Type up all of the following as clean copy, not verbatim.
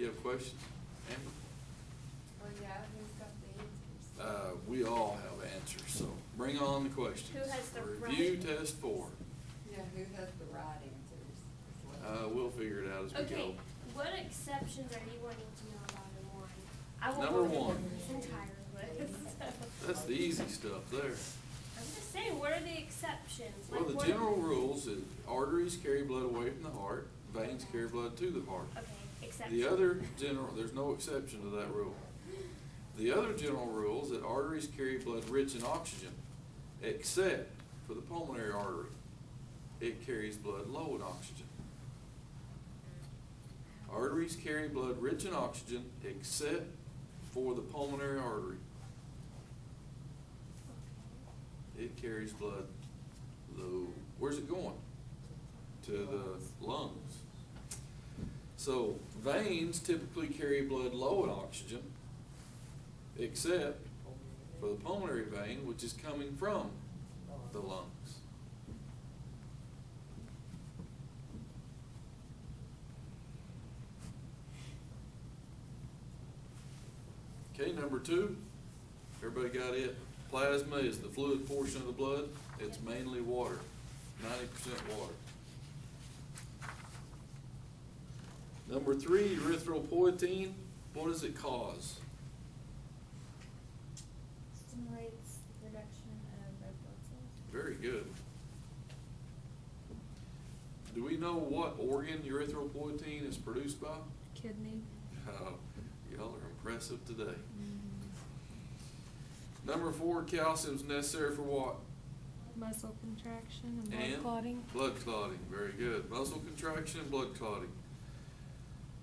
You have questions? Amber? Well, yeah, who's got the answers? We all have answers, so bring on the questions. Who has the Review right- test 4. Yeah, who has the right answers? We'll figure it out as we Okay, go. what exceptions are you wanting to know about in one? I won't Number go through one. this entire list. That's the easy stuff there. I'm just saying, what are the exceptions? Well, Like, the what- general rules is arteries carry blood away from the heart, veins carry blood to the heart. Okay, exceptions. The other general, there's no exception to that rule. The other general rule is that arteries carry blood rich in oxygen, except for the pulmonary artery. It carries blood low in oxygen. Arteries carry blood rich in oxygen, except for the pulmonary artery. It carries blood low. Where's it going? To the lungs. So veins typically carry blood low in oxygen, except for the pulmonary vein, which is coming from the lungs. Okay, number 2. Everybody got it? Plasma is the fluid portion of the blood. It's mainly water, 90% water. Number 3, erythropoietin. What does it cause? Stimulates production of red blood cells. Very good. Do we know what organ erythropoietin is produced by? Kidney. Y'all are impressive today. Number 4, calcium is necessary for what? Muscle contraction and blood And clotting. blood clotting, very good. Muscle contraction and blood clotting.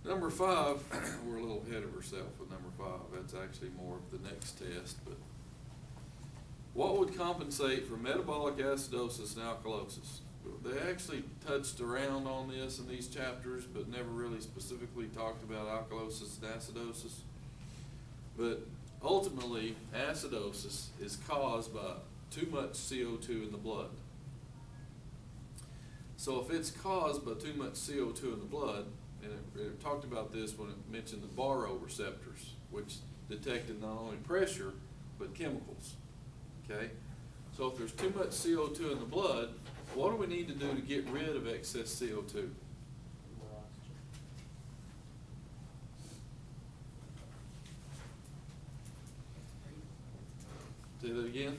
Number 5, we're a little ahead of ourselves with number 5. That's actually more of the next test. But what would compensate for metabolic acidosis and alkalosis? They actually touched around on this in these chapters, but never really specifically talked about alkalosis and acidosis. But ultimately, acidosis is caused by too much CO2 in the blood. So if it's caused by too much CO2 in the blood, and it talked about this when it mentioned the baroreceptors, which detected not only pressure, but chemicals, okay? So if there's too much CO2 in the blood, what do we need to do to get rid of excess CO2? Say that again.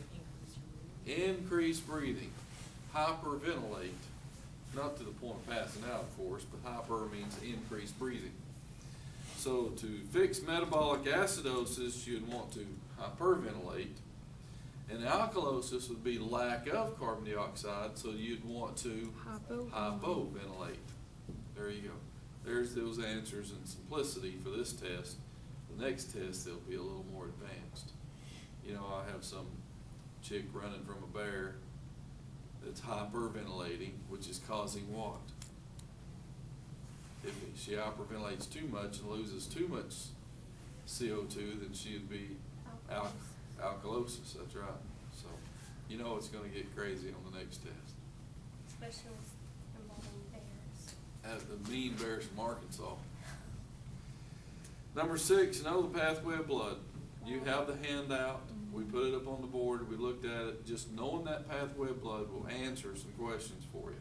Increase breathing. Hyperventilate. Not to the point of passing out, of course, but hyper means increased breathing. So to fix metabolic acidosis, you'd want to hyperventilate. And alkalosis would be lack of carbon dioxide, so you'd want to hypoventilate. There you go. There's those answers in simplicity for this test. The next test, they'll be a little more advanced. You know, I have some chick running from a bear that's hyperventilating, which is causing what? If she hyperventilates too much and loses too much CO2, then she'd be alkalosis, that's right. So, you know it's gonna get crazy on the next test. Especially involving bears. The mean bears from Arkansas. Number 6, know the pathway of blood. You have the handout. We put it up on the board. We looked at it. Just knowing that pathway of blood will answer some questions for you.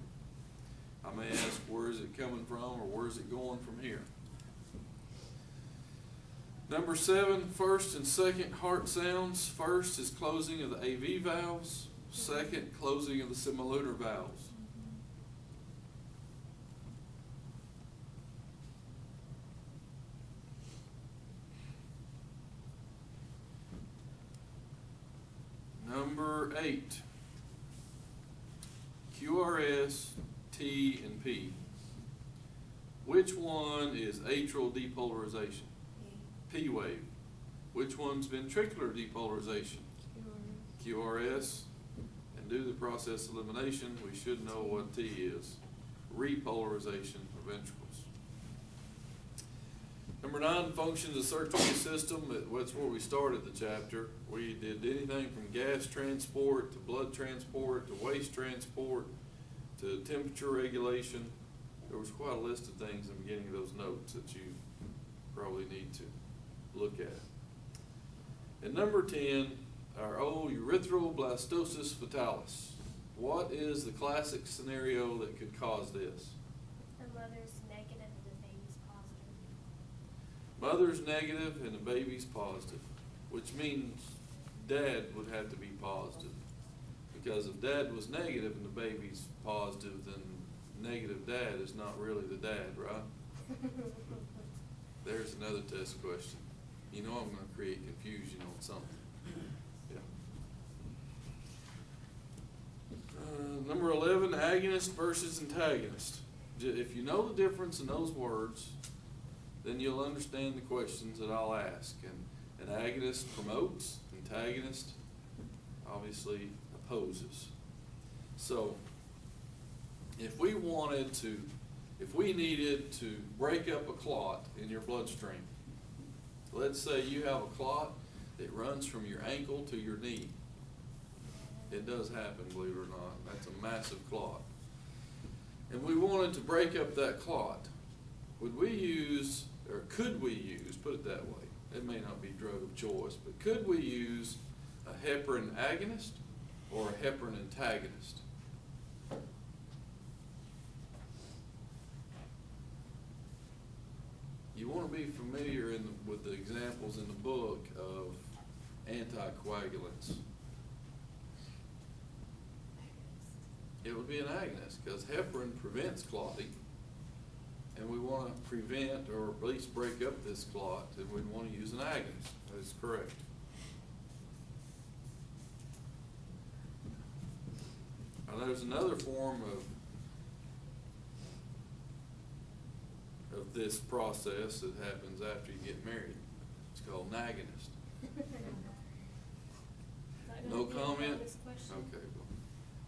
I may ask, where is it coming from, or where is it going from here? Number 7, first and second heart sounds. First is closing of the AV valves. Second, closing of the semilunar valves. Number 8, QRS, T, and P. Which one is atrial depolarization? P wave. Which one's ventricular depolarization? QRS. And due to the process of elimination, we should know what T is. Repolarization of ventricles. Number 9, functions of circulatory system. That's where we started the chapter. We did anything from gas transport to blood transport to waste transport to temperature regulation. There was quite a list of things in the beginning of those notes that you probably need to look at. And number 10, our old erythroblastosis fetalis. What is the classic scenario that could cause this? The mother's negative and the baby's positive. Mother's negative and the baby's positive, which means dad would have to be positive. Because if dad was negative and the baby's positive, then negative dad is not really the dad, right? There's another test question. You know I'm going to create confusion on something. Yeah. Number 11, agonist versus antagonist. If you know the difference in those words, then you'll understand the questions that I'll ask. And an agonist promotes, antagonist obviously opposes. So, if we needed to break up a clot in your bloodstream, let's say you have a clot that runs from your ankle to your knee. It does happen, believe it or not. That's a massive clot. And we wanted to break up that clot. Would we use, or could we use, put it that way, it may not be drug of choice, but could we use a heparin agonist or a heparin antagonist? You want to be familiar with the examples in the book of anticoagulants. It would be an agonist because heparin prevents clotting, and we want to prevent or at least break up this clot, and we want to use an agonist. That is correct. Now, there's another form of this process that happens after you get married. It's called an agonist. No comment? Okay, well,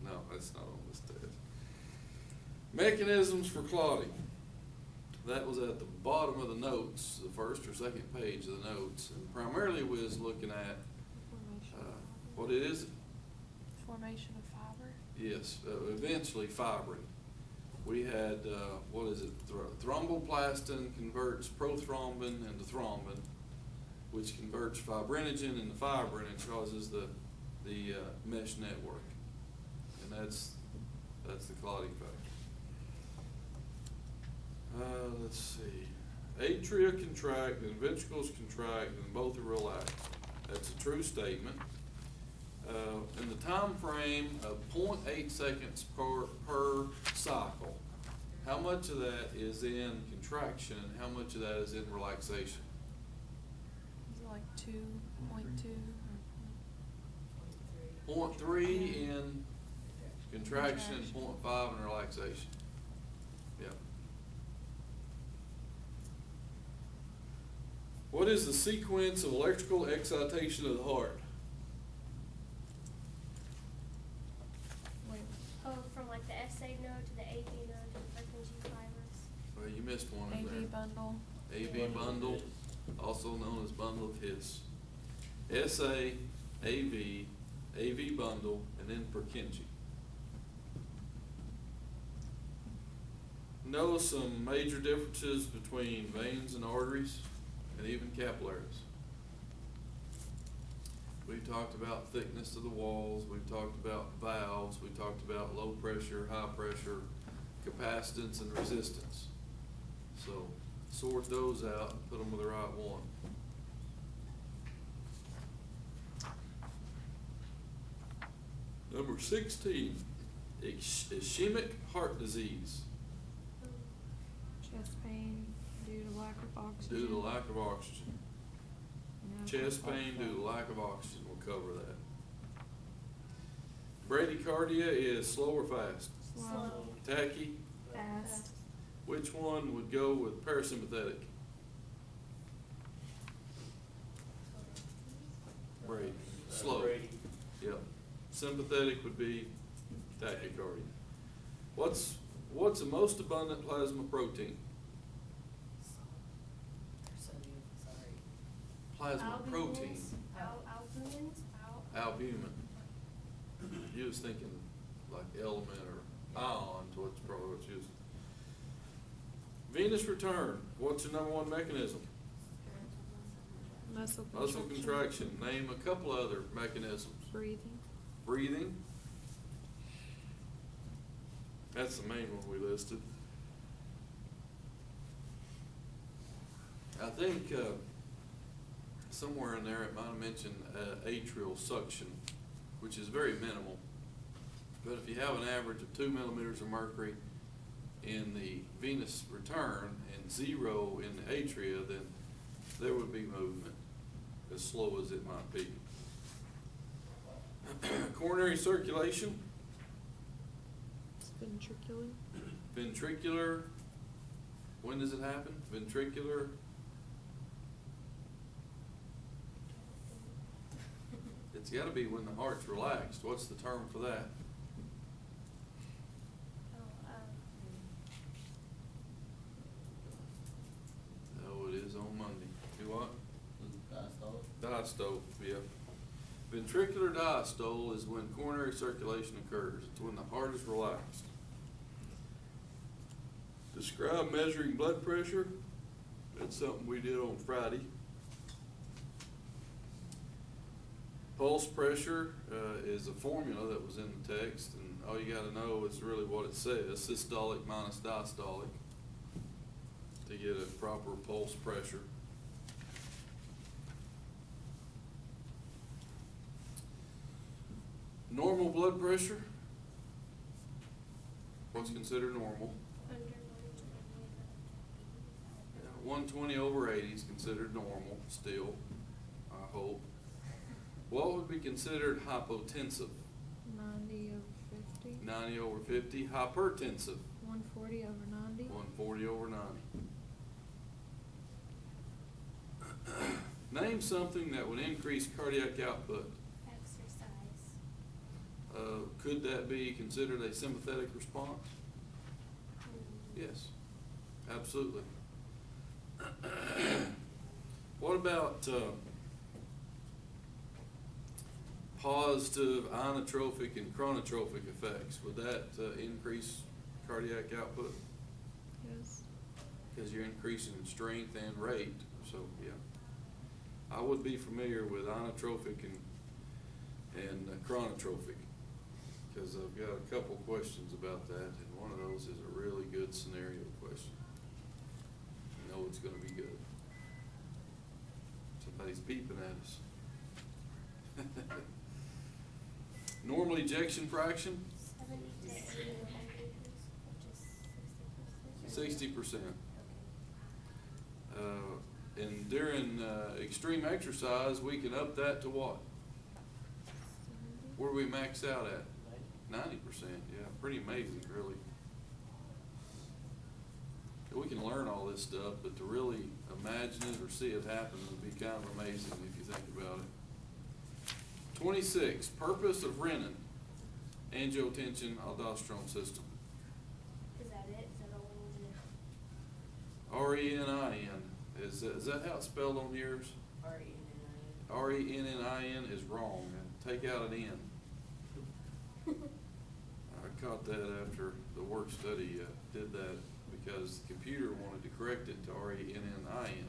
no, that's not on this test. Mechanisms for clotting. That was at the bottom of the notes, the first or second page of the notes, and primarily we was looking at, what it is? Formation of fiber? Yes, eventually fibrin. We had, thromboplastin converts prothrombin into thrombin, which converts fibrinogen into fibrin and causes the mesh network. And that's the clotting factor. Let's see. Atria contract and ventricles contract and both are relaxed. That's a true statement. In the time frame of 0.8 seconds per cycle, how much of that is in contraction and how much of that is in relaxation? Is it like 2.2? 0.3 in contraction and 0.5 in relaxation. Yeah. What is the sequence of electrical excitation of the heart? Oh, from like the SA node to the AV node to the Purkinje fibers. Well, you missed one in there. AV bundle. AV bundle, also known as bundle of His. SA, AV, AV bundle, and then Purkinje. Know some major differences between veins and arteries and even capillaries. We've talked about thickness of the walls, we've talked about valves, we've talked about low pressure, high pressure, capacitance and resistance. So sort those out and put them with the right one. Number 16, ischemic heart disease. Chest pain due to lack of oxygen. Due to lack of oxygen. Yeah, Chest pain due to lack of oxygen, we'll cover that. Bradycardia is slow or fast? Slow. Tachy? Fast. Which one would go with parasympathetic? Brady. Slow. Yep. Sympathetic would be tachycardia. What's the most abundant plasma protein? Plasma protein. Albumins? Albumin. You was thinking like element or ion, what's probably what you was. Venous return. What's the number one mechanism? Muscle Muscle contraction. Name a couple other mechanisms. Breathing. Breathing. That's the main one we listed. I think somewhere in there it might have mentioned atrial suction, which is very minimal. But if you have an average of 2 millimeters of mercury in the venous return and 0 in the atria, then there would be movement, as slow as it might be. Coronary circulation. It's ventricular. Ventricular. When does it happen? Ventricular. It's got to be when the heart's relaxed. What's the term for that? Oh, it is on Monday. Do what? Diastole, yeah. Ventricular diastole is when coronary circulation occurs. It's when the heart is relaxed. Describe measuring blood pressure. That's something we did on Friday. Pulse pressure is a formula that was in the text, and all you got to know is really what it says, systolic minus diastolic, to get a proper pulse pressure. Normal blood pressure. What's considered normal? Under 120 over 80 is considered normal still, I hope. What would be considered hypotensive? 90 over 50. 90 over 50. Hypertensive? 140 over 90. 140 over 90. Name something that would increase cardiac output. exercise. Could that be considered a sympathetic response? Yes, absolutely. What about positive inotrophic and chronotrophic effects? Would that increase cardiac output? Yes. Because you're increasing in strength and rate, so yeah. I would be familiar with inotrophic and chronotrophic, because I've got a couple questions about that, and one of those is a really good scenario question. You know it's going to be good. Somebody's beeping at us. Normal ejection fraction? 70 to 80 which is 60%. 60%. And during extreme exercise, we can up that to what? 70. Where do we max out at? 90%, yeah, pretty amazing, really. We can learn all this stuff, but to really imagine it or see it happen would be kind of amazing if you think about it. 26, purpose of renin, angiotensin aldosterone system. Is that it? Is that all we need to know? RENIN. Is that how it's spelled on yours? RENNIN. RENNIN is wrong. Take out an N. I caught that after the work study did that because the computer wanted to correct it to RENNIN.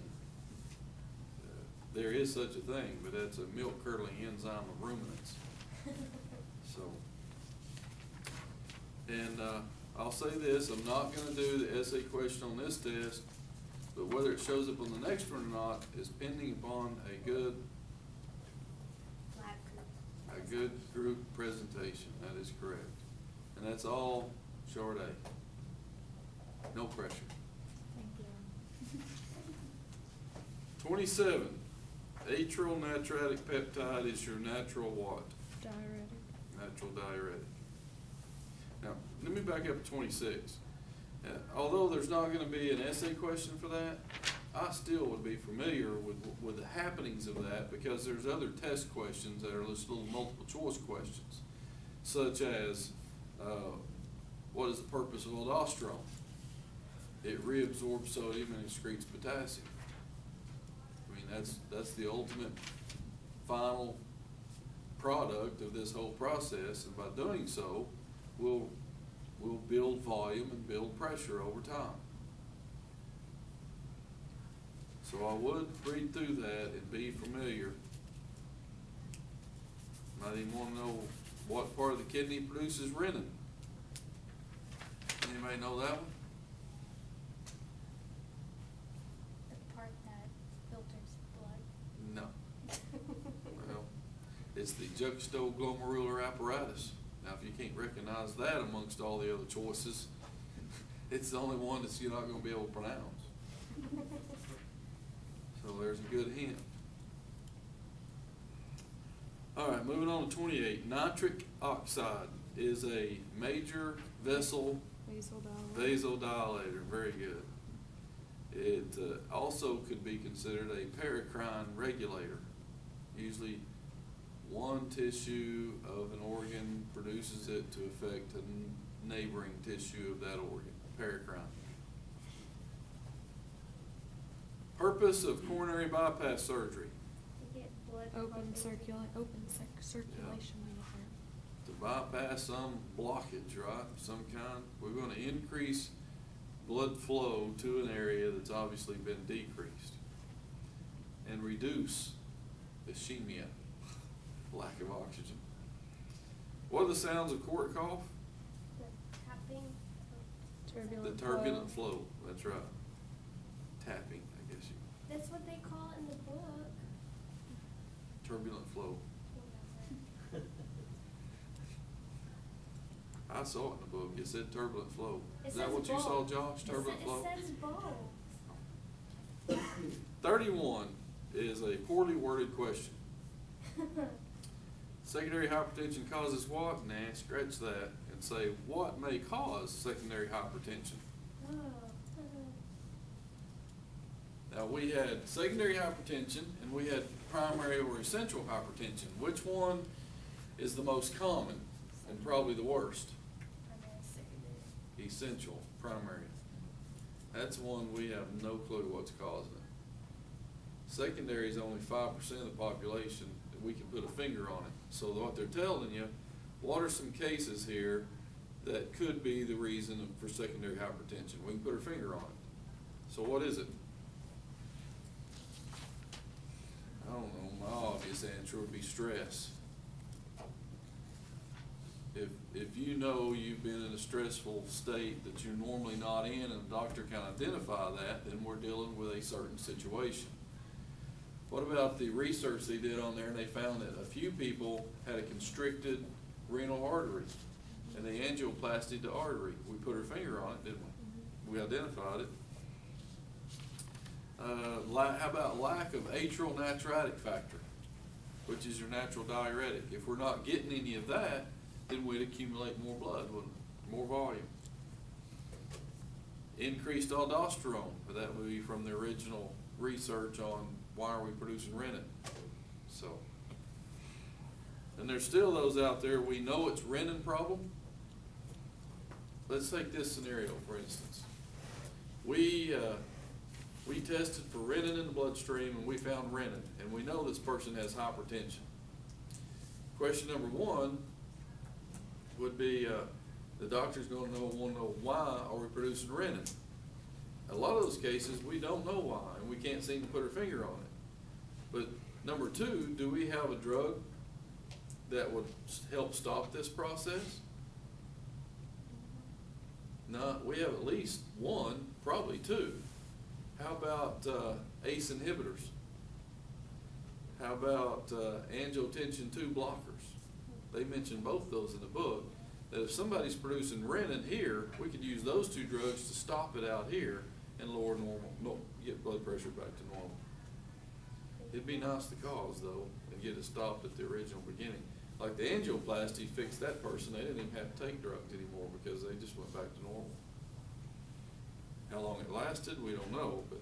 There is such a thing, but that's a milk curdling enzyme of ruminants. So, and I'll say this, I'm not going to do the essay question on this test, but whether it shows up on the next one or not is pending upon a good group presentation. That is correct. And that's all short A. No pressure. Thank you. 27. Atrial natriuretic peptide is your natural what? Diuretic. Natural diuretic. Now, let me back up to 26. Although there's not going to be an essay question for that, I still would be familiar with the happenings of that because there's other test questions that are just little multiple choice questions, such as what is the purpose of aldosterone? It reabsorbs sodium and excretes potassium. I mean, that's the ultimate final product of this whole process, and by doing so, we'll build volume and build pressure over time. So I would read through that and be familiar. Might even wanna know what part of the kidney produces renin. Anybody know that one? The part that filters blood. No. Well, it's the juxtaglomerular apparatus. Now, if you can't recognize that amongst all the other choices, it's the only one that you're not gonna be able to pronounce. So there's a good hint. All right, moving on to 28. Nitric oxide is a major vessel vasodilator. Very good. It also could be considered a paracrine regulator. Usually one tissue of an organ produces it to affect a neighboring tissue of that organ. Paracrine. Purpose of coronary bypass surgery. To get blood. Open circulation circulation in the heart. To bypass some blockage, right, of some kind. We're gonna increase blood flow to an area that's obviously been decreased. And reduce ischemia, lack of oxygen. What are the sounds of court cough? The tapping. Turbulent The turbulent flow, that's right. Tapping, I guess you, That's what they call it in the book. turbulent flow. Whatever. I saw it in the book, it said turbulent flow. It Is that says what you saw, both. Josh, turbulent flow? It says both. 31 is a poorly worded question. Secondary hypertension causes what? Nah, scratch that and say, what may cause secondary hypertension? Oh. Now, we had secondary hypertension and we had primary or essential hypertension. Which one is the most common and probably the worst? Primary, secondary. Essential, primary. That's one we have no clue what's causing it. Secondary is only 5% of the population that we can put a finger on it. So what they're telling you, what are some cases here that could be the reason for secondary hypertension? We can put our finger on it. So what is it? I don't know, my obvious answer would be stress. If you know you've been in a stressful state that you're normally not in and a doctor can identify that, then we're dealing with a certain situation. What about the research they did on there, and they found that a few people had a constricted renal artery and they angioplasted the artery. We put our finger on it, didn't we? We identified it. How about lack of atrial natriuretic factor, which is your natural diuretic? If we're not getting any of that, then we'd accumulate more blood, wouldn't it? More volume. Increased aldosterone, but that would be from the original research on why are we producing renin. So, and there's still those out there, we know it's renin problem. Let's take this scenario, for instance. We tested for renin in the bloodstream and we found renin, and we know this person has hypertension. Question number one would be, the doctor's gonna want to know why are we producing renin. A lot of those cases, we don't know why, and we can't seem to put our finger on it. But number two, do we have a drug that would help stop this process? No, we have at least one, probably two. How about ACE inhibitors? How about angiotensin II blockers? They mention both those in the book, that if somebody's producing renin here, we could use those two drugs to stop it out here and lower get blood pressure back to normal. It'd be nice to cause though, and get it stopped at the original beginning. Like the angioplasty fixed that person, they didn't even have to take drugs anymore because they just went back to normal. How long it lasted, we don't know, but.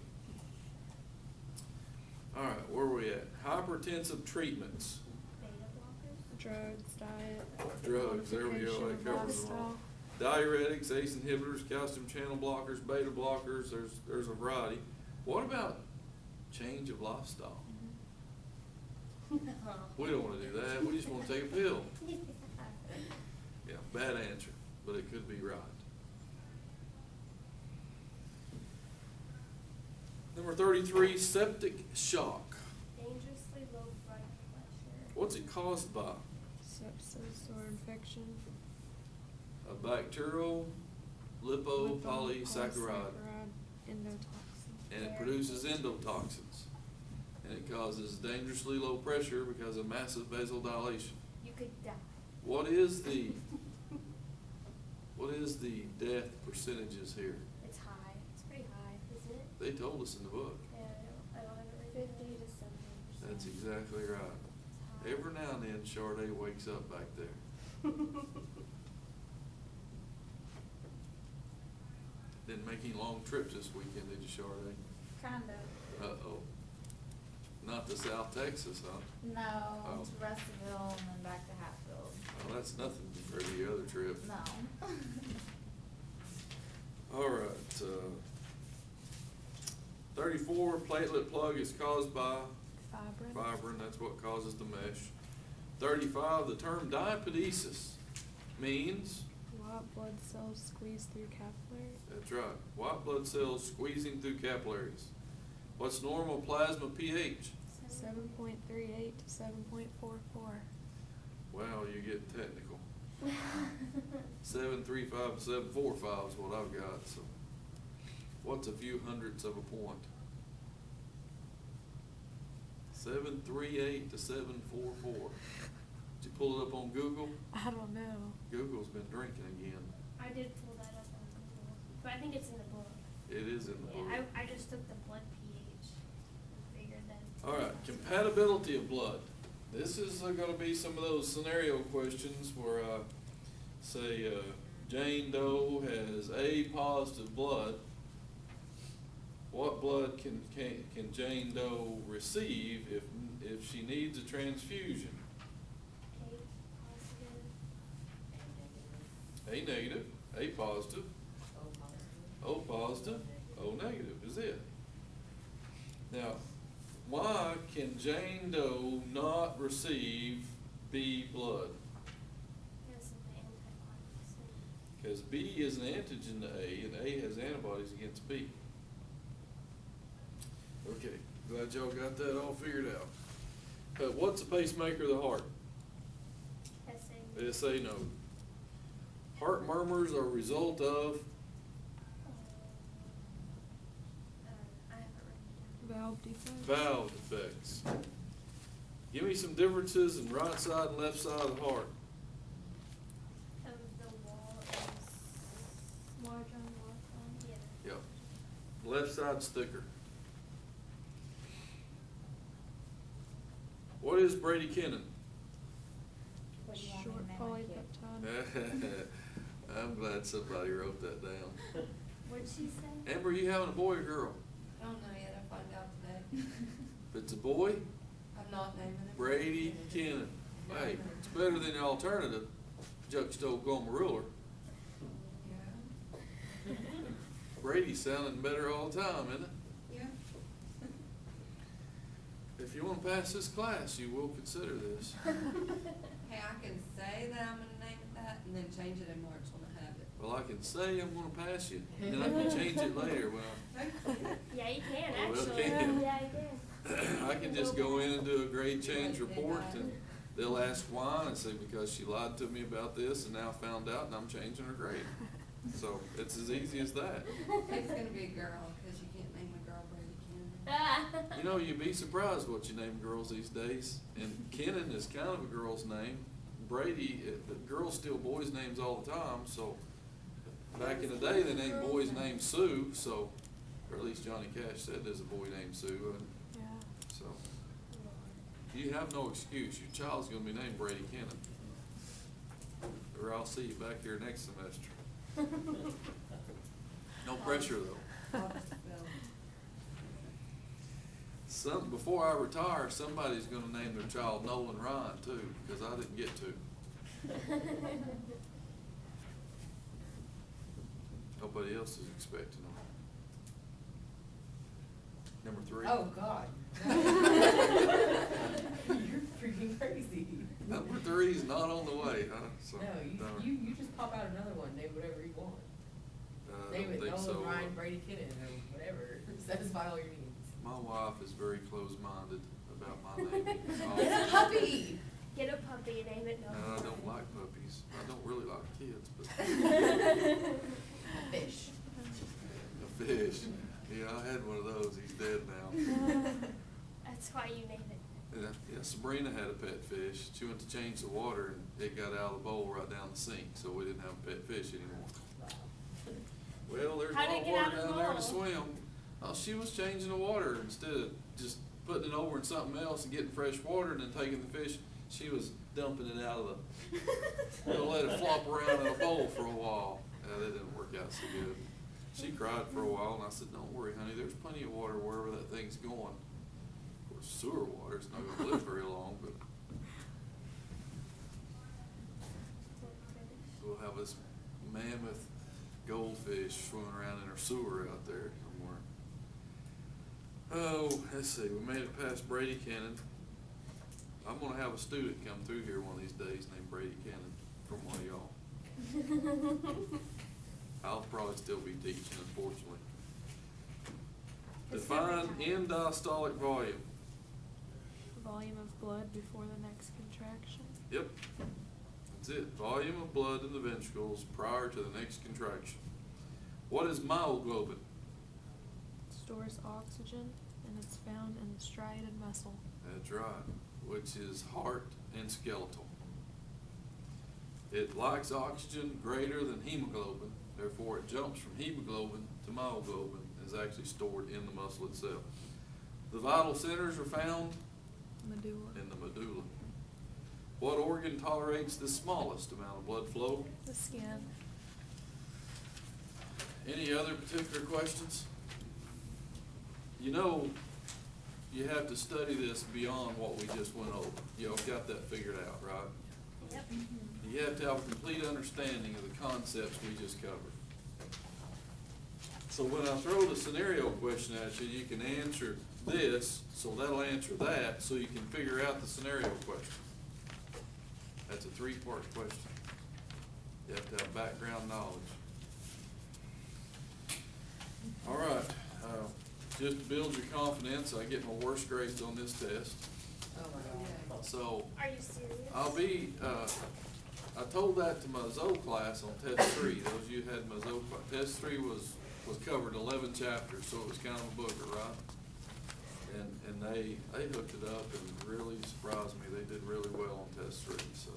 All right, where are we at? Hypertensive treatments. Beta blockers. Drugs, diet. Drugs, there we go, that covers them all. Diuretics, ACE inhibitors, calcium channel blockers, beta blockers, there's a variety. What about change of lifestyle? We don't wanna do that, we just wanna take a pill. Yeah, bad answer, but it could be right. Number 33, septic shock. Dangerously low blood pressure. What's it caused by? Sepsis or infection. A bacterial lipopolysaccharide. Endotoxin. And it produces endotoxins. And it causes dangerously low pressure because of massive vasodilation. You could die. What is the death percentages here? It's high. It's pretty high, isn't it? They told us in the book. Yeah, I don't have it written 50 down. to 70%. That's exactly right. It's high. Every now and then, Sade wakes up back there. Didn't make any long trips this weekend, did you, Sade? Kind of. Uh-oh. Not to South Texas, huh? No, Oh. to Russellville and then back to Hatfield. Well, that's nothing for the other trip. No. All right, 34, platelet plug is caused by fibrin, that's what causes the mesh. 35, the term diapedesis means, White blood cells squeeze through capillaries. that's right, white blood cells squeezing through capillaries. What's normal plasma pH? 7.38 to 7.44. Wow, you get technical. 735 to 745 is what I've got, so. What's a few hundredths of a point? 738 to 744. Did you pull it up on Google? I don't know. Google's been drinking again. I did pull that up on Google, but I think it's in the book. It is in the book. Yeah, I just took the blood pH and figured that. All right, compatibility of blood. This is gonna be some of those scenario questions where, say, Jane Doe has A positive blood. What blood can Jane Doe receive if she needs a transfusion? A positive, A negative. A negative, A positive, O positive, O negative is it. Now, why can Jane Doe not receive B blood? Because of the antibodies. Because B is an antigen to A, and A has antibodies against B. Okay, glad y'all got that all figured out. What's a pacemaker of the heart? SA. SA node. Heart murmurs are a result of, I haven't written it Valve defect. valve defects. Give me some differences in right side and left side of the heart. down. The wall is, Large on large on. yeah. Yep. Left side's thicker. What is Brady Kennan? What do you want me Short to name my kid? polypeptide. I'm glad somebody wrote that down. What'd she say? Amber, you having a boy or girl? I don't know yet, I'll find out today. If it's a boy, I'm not naming it. Brady Kennan. Hey, it's better than the alternative, Juxtapoma ruler. Yeah. Brady's sounding better all the time, isn't it? Yeah. If you want to pass this class, you will consider this. Hey, I can say that I'm gonna name it that and then change it in March when I have it. Well, I can say I'm going to pass you, and then I can change it later when Yeah, you can Oh, well, actually. can you? Yeah, you can. I can just go in and do a grade change report, and they'll ask why, and say because she lied to me about this and now found out and I'm changing her grade. So it's as easy as that. It's gonna be a girl, cause you can't name a girl Brady Ken. You know, you'd be surprised what you name girls these days. And Kennan is kind of a girl's name. Brady, girls steal boys' names all the time, so back in the day, they named boys named Sue, so, or at least Johnny Cash said there's a boy named Sue, and Yeah. so. You have no excuse. Your child's gonna be named Brady Kennan. Or I'll see you back here next semester. No pressure, though. I'll just spell. Before I retire, somebody's gonna name their child Nolan Ryan too, because I didn't get to. Nobody else is expecting them. Number 3. Oh, God. You're freaking crazy. Number 3 is not on the way, huh? So, No, darn. you just pop out another one, name whatever you want. I Name don't it think Nolan, so. Ryan, Brady Kennan, or whatever, satisfy all your needs. My wife is very closed-minded about my naming. Get a puppy. Get a puppy and name it No, I Nova. don't like puppies. I don't really like kids, but Fish. a fish. Yeah, I had one of those. He's dead now. That's why you name it. Yeah, Sabrina had a pet fish. She went to change the water and it got out of the bowl right down the sink, so we didn't have a pet fish anymore. Well, there's a How'd lot it of get water out of the down there to bowl? swim. Oh, she was changing the water instead of just putting it over in something else and getting fresh water and then taking the fish. She was dumping it out of the, let it flop around in a bowl for a while. Yeah, that didn't work out so good. She cried for a while and I said, don't worry, honey, there's plenty of water wherever that thing's going. Of course, sewer water's not gonna live very long, but we'll have this mammoth goldfish swimming around in her sewer out there somewhere. Oh, let's see, we made it past Brady Cannon. I'm gonna have a student come through here one of these days named Brady Cannon from one of y'all. I'll probably still be teaching, unfortunately. It's Define every time. end diastolic volume. Volume of blood before the next contraction. Yep, that's it. Volume of blood in the ventricles prior to the next contraction. What is myoglobin? Stores oxygen and it's found in the striated muscle. That's right, which is heart and skeletal. It likes oxygen greater than hemoglobin, therefore it jumps from hemoglobin to myoglobin and is actually stored in the muscle itself. The vital centers are found Medulla. in the medulla. What organ tolerates the smallest amount of blood flow? The skin. Any other particular questions? You know, you have to study this beyond what we just went over. Y'all got that figured out, right? Yep. You have to have a complete understanding of the concepts we just covered. So when I throw the scenario question at you, you can answer this, so that'll answer that, so you can figure out the scenario question. That's a three-part question. You have to have background knowledge. All right, just to build your confidence, I get my worst grades on this test. Oh my God. So Are you serious? I'll be, I told that to my Zoe class on test 3. Those of you who had my Zoe class. Test 3 was covered 11 chapters, so it was kind of a booger, right? And they hooked it up and really surprised me. They did really well on test 3, so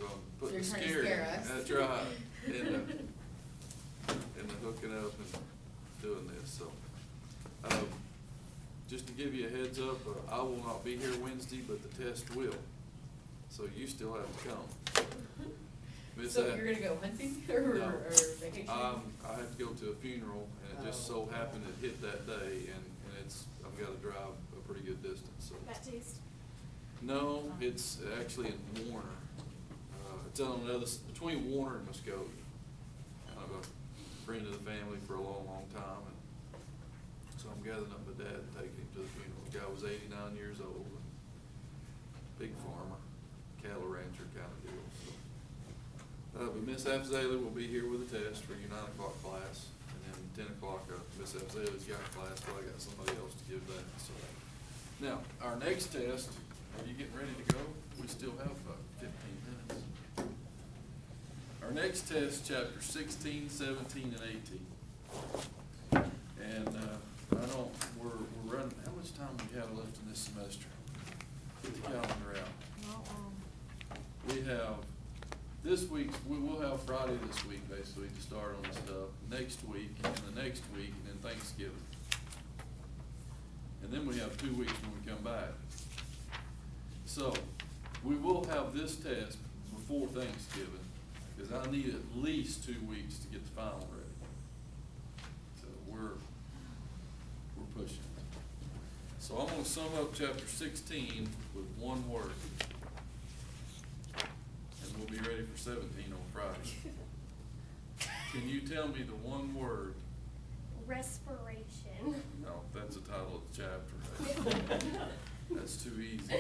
I'm putting the So you're trying to scare. scare us. That's right. And the hooking up and doing this, so. Just to give you a heads up, I will not be here Wednesday, but the test will. So you still have to come. Miss So that- you're gonna go hunting or No. vacation? I have to go to a funeral, and it just so happened it hit that day, and I've gotta drive a pretty good distance, so. That taste. No, it's actually in Warner. It's on the other, between Warner and Muskogee. Kind of a friend of the family for a long, long time, and so I'm gathering up my dad and taking him to the funeral. The guy was 89 years old, and big farmer, cattle rancher kind of deal, so. But Miss Afzaleh will be here with a test for your 9 o'clock class, and then 10 o'clock, Miss Afzaleh's got a class, but I got somebody else to give that, so. Now, our next test, are you getting ready to go? We still have 15 minutes. Our next test, chapter 16, 17, and 18. And, we're running, how much time do we have left in this semester? Get the calendar out. Not long. We have, we will have Friday this week, basically, to start on the stuff, next week, and the next week, and then Thanksgiving. And then we have 2 weeks when we come back. So, we will have this test before Thanksgiving, because I need at least 2 weeks to get the final ready. So we're pushing it. So I'm gonna sum up chapter 16 with one word. And we'll be ready for 17 on Friday. Can you tell me the one word? Respiration. No, that's the title of the chapter. That's too easy.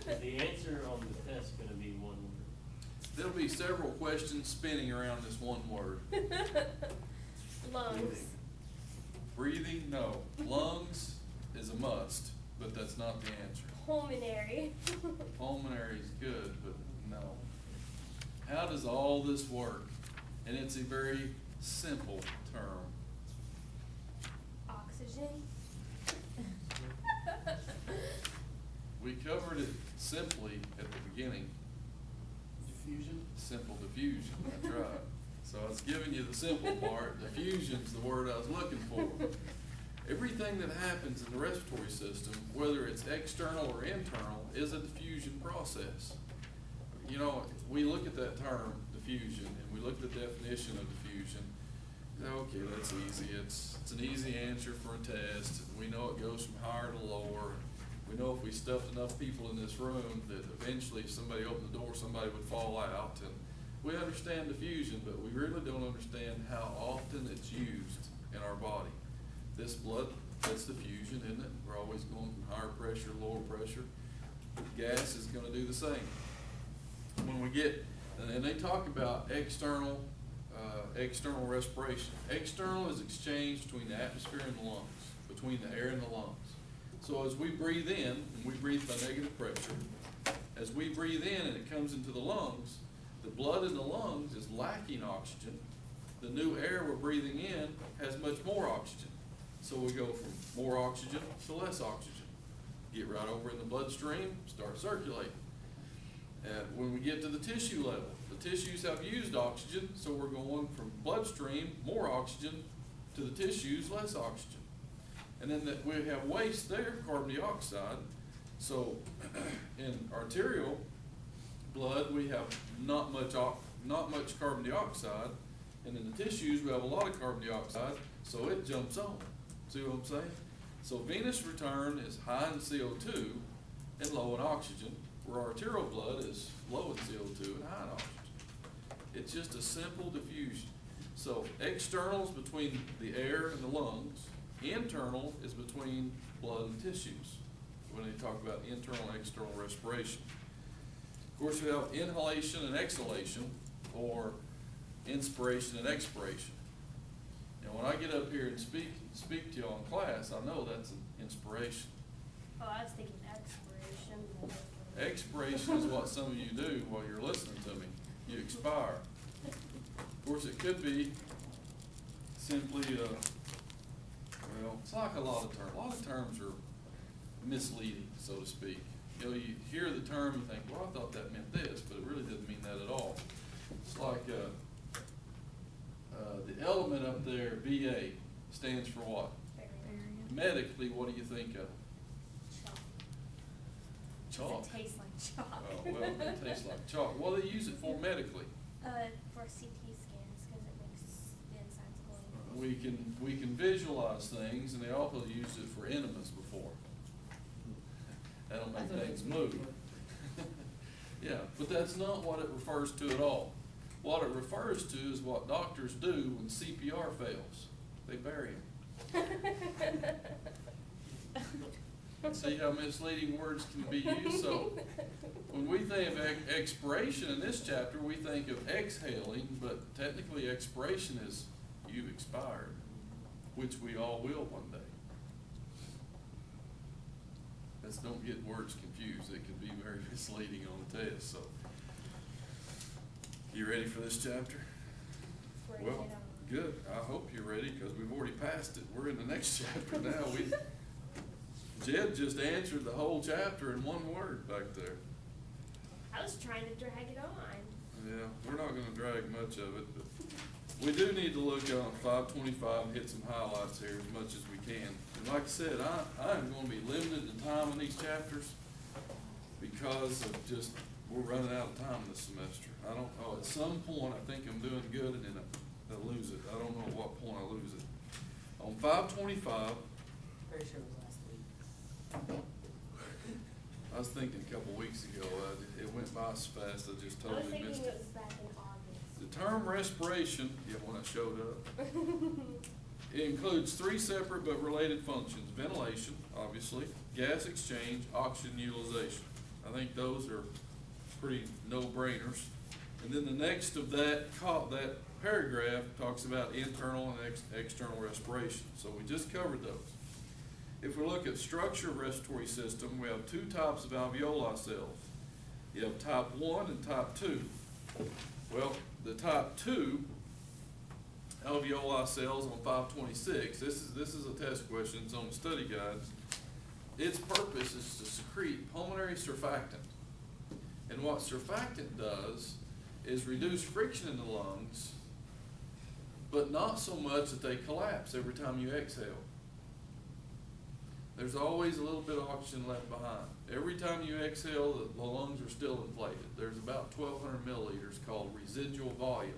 The answer on the test is gonna be one word. There'll be several questions spinning around this one word. Lungs. Breathing, no. Lungs is a must, but that's not the answer. Pulmonary. Pulmonary is good, but no. How does all this work? And it's a very simple term. Oxygen. We covered it simply at the beginning. Diffusion? Simple diffusion, that's right. So I was giving you the simple part. Diffusion's the word I was looking for. Everything that happens in the respiratory system, whether it's external or internal, is a diffusion process. You know, we look at that term, diffusion, and we look at the definition of diffusion. Okay, that's easy. It's an easy answer for a test. We know it goes from higher to lower. We know if we stuffed enough people in this room that eventually if somebody opened the door, somebody would fall out. And we understand diffusion, but we really don't understand how often it's used in our body. This blood, that's diffusion, isn't it? We're always going from higher pressure to lower pressure. Gas is gonna do the same. When we get, and they talk about external respiration. External is exchange between the atmosphere and the lungs, between the air and the lungs. So as we breathe in, and we breathe by negative pressure, as we breathe in and it comes into the lungs, the blood in the lungs is lacking oxygen. The new air we're breathing in has much more oxygen. So we go from more oxygen to less oxygen. Get right over in the bloodstream, start circulating. And when we get to the tissue level, the tissues have used oxygen, so we're going from bloodstream, more oxygen, to the tissues, less oxygen. And then we have waste there, carbon dioxide. So in arterial blood, we have not much carbon dioxide, and in the tissues, we have a lot of carbon dioxide, so it jumps on. See what I'm saying? So venous return is high in CO2 and low in oxygen, where arterial blood is low in CO2 and high in oxygen. It's just a simple diffusion. So external is between the air and the lungs. Internal is between blood and tissues, when they talk about internal and external respiration. Of course, we have inhalation and exhalation, or inspiration and expiration. And when I get up here and speak to y'all in class, I know that's an inspiration. Oh, I was thinking expiration. Expiration is what some of you do while you're listening to me. You expire. Of course, it could be simply, well, it's like a lot of terms. A lot of terms are misleading, so to speak. You know, you hear the term and think, well, I thought that meant this, but it really doesn't mean that at all. It's like the element up there, VA, stands for what? Variant. Medically, what do you think of? Chalk. Chalk. Does it taste like chalk? Oh, well, it tastes like chalk. What do they use it for medically? For CT scans, because it makes the insides glowing. We can visualize things, and they also used it for enemas before. That'll make things move. Yeah, but that's not what it refers to at all. What it refers to is what doctors do when CPR fails. They bury him. See how misleading words can be used? So when we think of expiration in this chapter, we think of exhaling, but technically expiration is you've expired, which we all will one day. Let's don't get words confused. It can be very misleading on the test. So, you ready for this chapter? Ready Well, it on. good. I hope you're ready because we've already passed it. We're in the next chapter now. Jed just answered the whole chapter in one word back there. I was trying to drag it on. Yeah, we're not gonna drag much of it, but we do need to look on 525 and hit some highlights here as much as we can. And like I said, I am gonna be limited in time in these chapters because of just, we're running out of time this semester. I don't know, at some point, I think I'm doing good and then I lose it. I don't know at what point I lose it. On 525, Pretty sure it was last week. I was thinking a couple weeks ago, it went by so fast, I just I was totally thinking missed it it. was back in August. The term respiration, yeah, when I showed up, it includes three separate but related functions: ventilation, obviously, gas exchange, oxygen utilization. I think those are pretty no-brainers. And then the next of that paragraph talks about internal and external respiration, so we just covered those. If we look at structure of respiratory system, we have two types of alveoli cells. You have type 1 and type 2. Well, the type 2 alveoli cells on 526, this is a test question, it's on the study guides. Its purpose is to secrete pulmonary surfactant. And what surfactant does is reduce friction in the lungs, but not so much that they collapse every time you exhale. There's always a little bit of oxygen left behind. Every time you exhale, the lungs are still inflated. There's about 1,200 milliliters called residual volume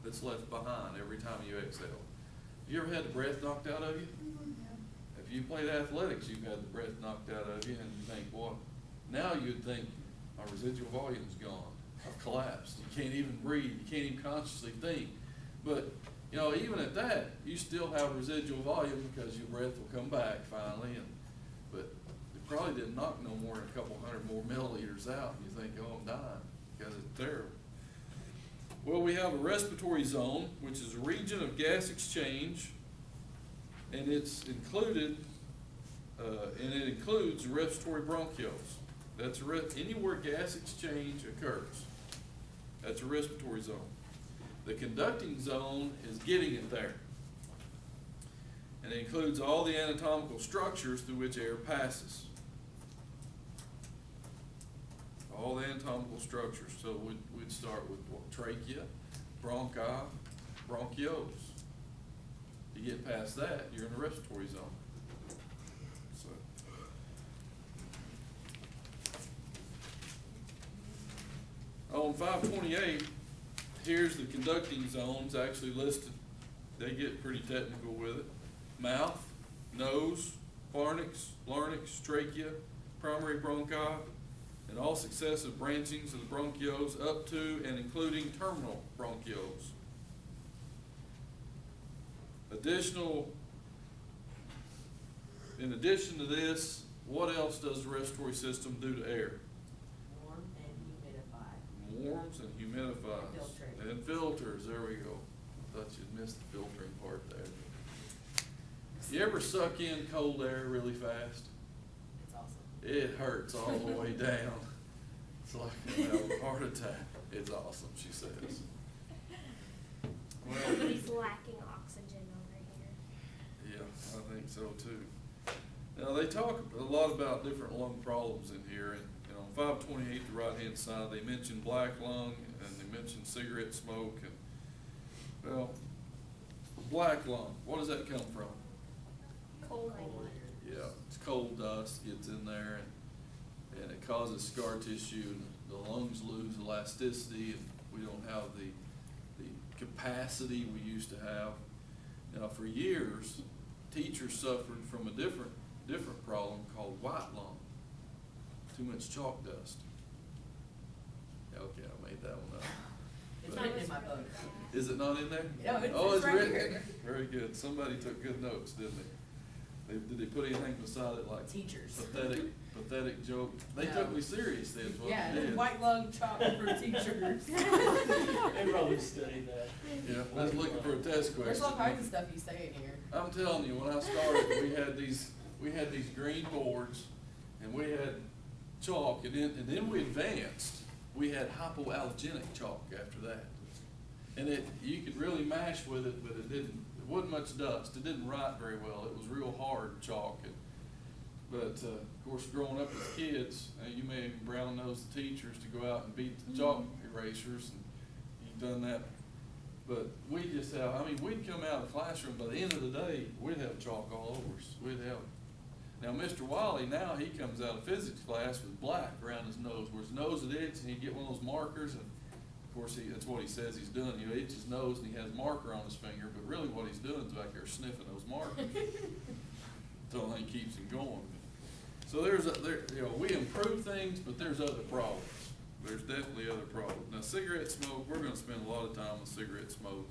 that's left behind every time you exhale. You ever had the breath knocked out of you? If you played athletics, you've had the breath knocked out of you, and you think, boy, now you'd think, my residual volume's gone. I've collapsed. You can't even breathe. You can't even consciously think. But, you know, even at that, you still have residual volume because your breath will come back finally. But it probably didn't knock no more than a couple hundred more milliliters out. And you think, oh, I'm dying because it's terrible. Well, we have a respiratory zone, which is a region of gas exchange, and it's included, and it includes respiratory bronchioles. That's anywhere gas exchange occurs. That's a respiratory zone. The conducting zone is getting it there. And it includes all the anatomical structures through which air passes. All the anatomical structures. So we'd start with what? Trachea, bronchi, bronchioles. You get past that, you're in the respiratory zone. So. On 528, here's the conducting zones actually listed. They get pretty technical with it. Mouth, nose, pharynx, larynx, trachea, primary bronchi, and all successive branchings of the bronchioles up to and including terminal bronchioles. In addition to this, what else does the respiratory system do to air? Warm and humidify. Warms and humidifies. Filters. And filters, there we go. Thought you'd missed the filtering part there. You ever suck in cold air really fast? It's awesome. It hurts all the way down. It's like a heart attack. It's awesome, she says. Well, Somebody's lacking oxygen over here. yeah, I think so too. Now, they talk a lot about different lung problems in here, and on 528, the right-hand side, they mention black lung, and they mention cigarette smoke, and, well, black lung, what does that come from? Cold. Yeah, it's coal dust gets in there, and it causes scar tissue, and the lungs lose elasticity, and we don't have the capacity we used to have. Now, for years, teachers suffered from a different problem called white lung. Too much chalk dust. Okay, I made that one up. It's But- written in my book. Is it not in there? No, Oh, it's right written? here. Very good. Somebody took good notes, didn't they? Did they put anything beside it like Teachers. pathetic joke? They No. took me serious then, is what Yeah, they did. white lung chalk for teachers. They probably studied that. Yeah, I was looking for a test question. There's all kinds of stuff you say in here. I'm telling you, when I started, we had these green boards, and we had chalk, and then we advanced. We had hypoallergenic chalk after that. And you could really mash with it, but it wasn't much dust. It didn't write very well. It was real hard chalk. But of course, growing up as kids, you may even brown-nose the teachers to go out and beat the chalk erasers, and you've done that. But we just we'd come out of the classroom, by the end of the day, we'd have chalk all over us. Now, Mr. Wiley, now he comes out of physics class with black around his nose, where his nose would itch, and he'd get one of those markers, and of course, that's what he says he's doing. He itches his nose, and he has a marker on his finger, but really what he's doing is back there sniffing those markers. Until he keeps him going. So we improve things, but there's other problems. There's definitely other problems. Now, cigarette smoke, we're gonna spend a lot of time on cigarette smoke,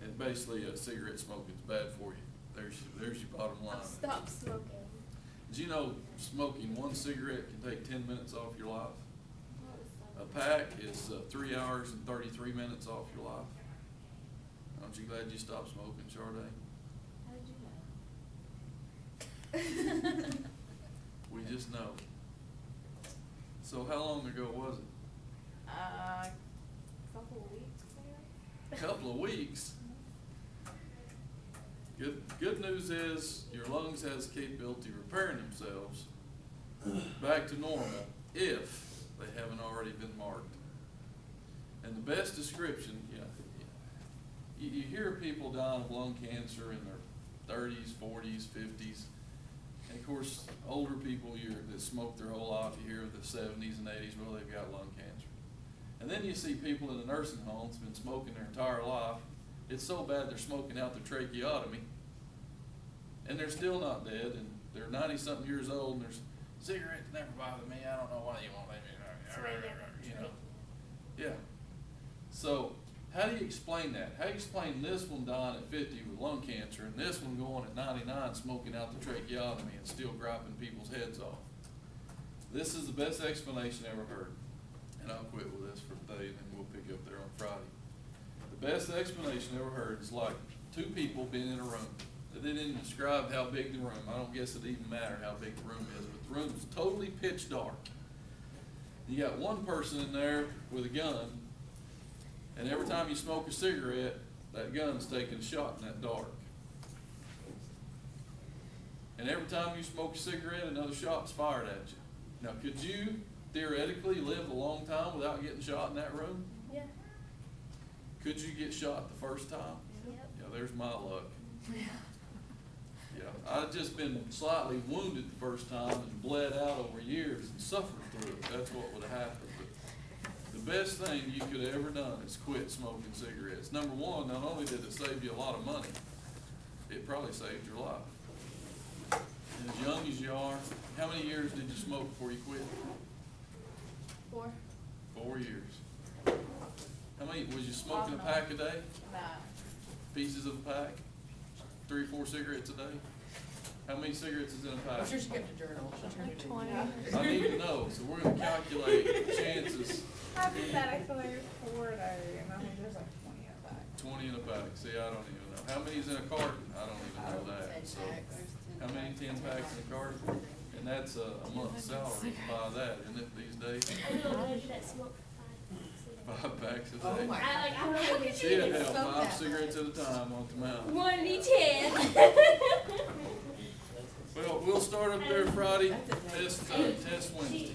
and basically, cigarette smoking is bad for you. There's your bottom line. Stop smoking. Did you know smoking one cigarette can take 10 minutes off your life? A pack is 3 hours and 33 minutes off your life. Aren't you glad you stopped smoking, Sade? How did you know? We just know. So how long ago was it? Couple of weeks ago. Couple of weeks. Good news is your lungs has the capability of repairing themselves back to normal if they haven't already been marked. And the best description, you hear people dying of lung cancer in their 30s, 40s, 50s. And of course, older people that smoke their whole life, you hear of the 70s and 80s, well, they've got lung cancer. And then you see people in the nursing homes been smoking their entire life. It's so bad they're smoking out their tracheotomy, and they're still not dead, and they're 90-something years old, and there's cigarettes never bother me. I don't know why you won't let me. You know, yeah. So how do you explain that? How do you explain this one dying at 50 with lung cancer, and this one going at 99 smoking out the tracheotomy and still griping people's heads off? This is the best explanation I ever heard. And I'll quit with this for today, and then we'll pick up there on Friday. The best explanation I ever heard is like two people being in a room. They didn't even describe how big the room. I don't guess it even matter how big the room is, but the room is totally pitch dark. You got one person in there with a gun, and every time you smoke a cigarette, that gun's taking a shot in that dark. And every time you smoke a cigarette, another shot's fired at you. Now, could you theoretically live a long time without getting shot in that room? Yeah. Could you get shot the first time? Yep. Yeah, there's my luck. Yeah, I'd just been slightly wounded the first time and bled out over years and suffered through it. That's what would have happened. But the best thing you could have ever done is quit smoking cigarettes. Number one, not only did it save you a lot of money, it probably saved your life. And as young as you are, how many years did you smoke before you quit? 4. 4 years. How many, was you smoking a pack a day? Nah. Pieces of a pack? 3 or 4 cigarettes a day? How many cigarettes is in a I'm pack? sure she kept a journal. She turned it in. 20. I need to know, so we're gonna calculate chances. Hypothetically, 4 days, and I think there's like 20 in a pack. 20 in a pack, see, I don't even know. How many's in a carton? I don't even know that, so. How many 10 packs in a carton? And that's a month's salary to buy that, isn't it, these days? I know a lady that smoked 5 packs a day. 5 packs a day. Oh my I don't know how could She'd you have Smoke 5 that cigarettes at a much. time on the mountain. 1 to 10. Well, we'll start up there Friday, test Wednesday.